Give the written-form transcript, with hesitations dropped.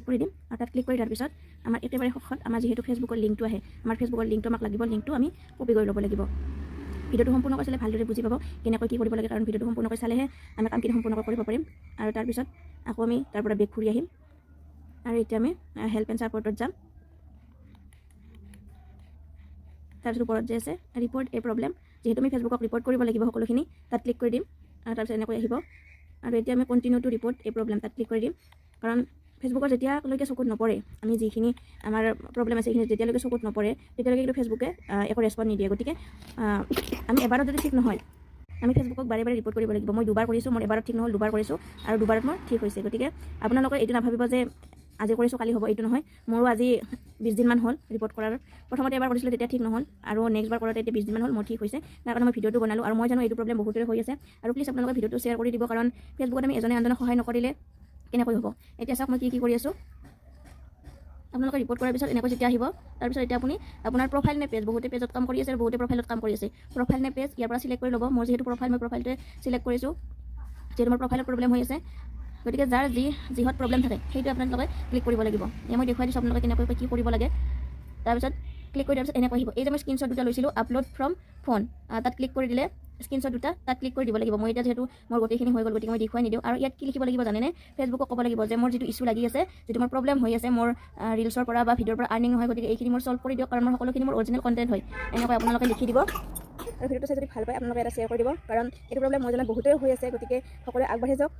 কৰি দিম আৰু তাত ক্লিক কৰি দিয়াৰ পিছত আমাৰ একেবাৰে শেষত আমাৰ যিহেতু ফেচবুকৰ লিংকটো আহে আমাৰ ফেচবুকৰ লিংকটো আমাক লাগিব লিংকটো আমি কপি কৰি ল'ব লাগিব ভিডিঅ'টো সম্পূৰ্ণকৈ চালে ভালদৰে বুজি পাব কেনেকৈ কি কৰিব লাগে কাৰণ ভিডিঅ'টো সম্পূৰ্ণকৈ চালেহে আমি কামখিনি সম্পূৰ্ণকৈ কৰিব পাৰিম আৰু তাৰপিছত আকৌ আমি তাৰ পৰা বেক ঘূৰি আহিম আৰু এতিয়া আমি হেল্প এণ্ড ছাপৰ্টত যাম তাৰপিছত ওপৰত যে আছে ৰিপৰ্ট এ প্ৰব্লেম যেহেতু আমি ফেচবুকক ৰিপৰ্ট কৰিব লাগিব সকলোখিনি তাত ক্লিক কৰি দিম আৰু তাৰপিছত এনেকৈ আহিব আৰু এতিয়া আমি কণ্টিনিউ টু ৰিপৰ্ট এ প্ৰব্লেম তাত ক্লিক কৰি দিম কাৰণ ফেচবুকৰ যেতিয়ালৈকে চকুত নপৰে আমি যিখিনি আমাৰ প্ৰব্লেম আছে সেইখিনি যেতিয়ালৈকে চকুত নপৰে তেতিয়ালৈকে কিন্তু ফেচবুকে একো ৰেছপন্স নিদিয়ে গতিকে আমি এবাৰত যদি ঠিক নহয় আমি ফেচবুকক বাৰে বাৰে ৰিপৰ্ট কৰিব লাগিব মই দুবাৰ কৰিছোঁ মোৰ এবাৰত ঠিক নহ'ল দুবাৰ কৰিছোঁ আৰু দুবাৰত মোৰ ঠিক হৈছে গতিকে আপোনালোকে এইটো নাভাবিব যে আজি কৰিছোঁ কালি হ'ব এইটো নহয় মোৰো আজি 20 দিনমান হ'ল ৰিপৰ্ট কৰাৰ প্ৰথমতে এবাৰ কৰিছিলোঁ তেতিয়া ঠিক নহ'ল আৰু নেক্সট বাৰ কৰোঁতে এতিয়া 20 দিনমান হ'ল মোৰ ঠিক হৈছে তাৰ কাৰণে মই ভিডিঅ'টো বনালোঁ আৰু মই জানো এইটো প্ৰব্লেম বহুতৰে হৈ আছে আৰু প্লিজ আপোনালোকে ভিডিঅ'টো শ্বেয়াৰ কৰি দিব কাৰণ ফেচবুকত আমি এজনে আনজনক সহায় নকৰিলে কেনেকৈ হ'ব এতিয়া চাওক মই কি কৰি আছোঁ আপোনালোকে ৰিপৰ্ট কৰাৰ পিছত এনেকৈ যেতিয়া আহিব তাৰপিছত এতিয়া আপুনি আপোনাৰ প্ৰফাইল নে পেজ বহুতে পেজত কাম কৰি আছে আৰু বহুতে প্ৰফাইলত কাম কৰি আছে প্ৰফাইল নে পেজ ইয়াৰ পৰা চিলেক্ট কৰি ল'ব মোৰ যিহেতু প্ৰফাইল মই প্ৰফাইলটোৱে চিলেক্ট কৰিছোঁ যিহেতু মোৰ প্ৰফাইলত প্ৰব্লেম হৈ আছে গতিকে যাৰ যিহত প্ৰব্লেম থাকে সেইটো আপোনালোকে ক্লিক কৰিব লাগিব মই দেখুৱাই দিছোঁ আপোনালোকে কেনেকৈ কি কৰিব লাগে তাৰপিছত ক্লিক কৰি দিয়াৰ পিছত এনেকৈ আহিব এই যে মই স্ক্ৰীনশ্বট দুটা লৈছিলোঁ আপলোড ফ্ৰম ফোন তাত ক্লিক কৰি দিলে স্ক্ৰীনশ্বট দুটা তাত ক্লিক কৰি দিব লাগিব মই এতিয়া যিহেতু মোৰ গোটেইখিনি হৈ গ'ল গতিকে মই দেখুৱাই নিদিওঁ আৰু ইয়াত কি লিখিব লাগিব জানেনে ফেচবুকক ক'ব লাগিব যে মোৰ যিটো ইছ্যু লাগি আছে যিটো মোৰ প্ৰব্লেম হৈ আছে মোৰ ৰিলছৰ পৰা বা ভিডিঅ'ৰ পৰা আৰ্নিং নহয় গতিকে এইখিনি মোৰ ছল্ভ কৰি দিয়ক কাৰণ মোৰ সকলোখিনি মোৰ অৰিজিনেল কণ্টেণ্ট হয় এনেকৈ আপোনালোকে লিখি দিব আৰু ভিডিঅ'টো চাই যদি ভাল পায় আপোনালোকে এটা শ্বেয়াৰ কৰি দিব কাৰণ এইটো প্ৰব্লেম মই জনাত বহুতেই হৈ আছে গতিকে সকলোৱে আগবাঢ়ি যাওক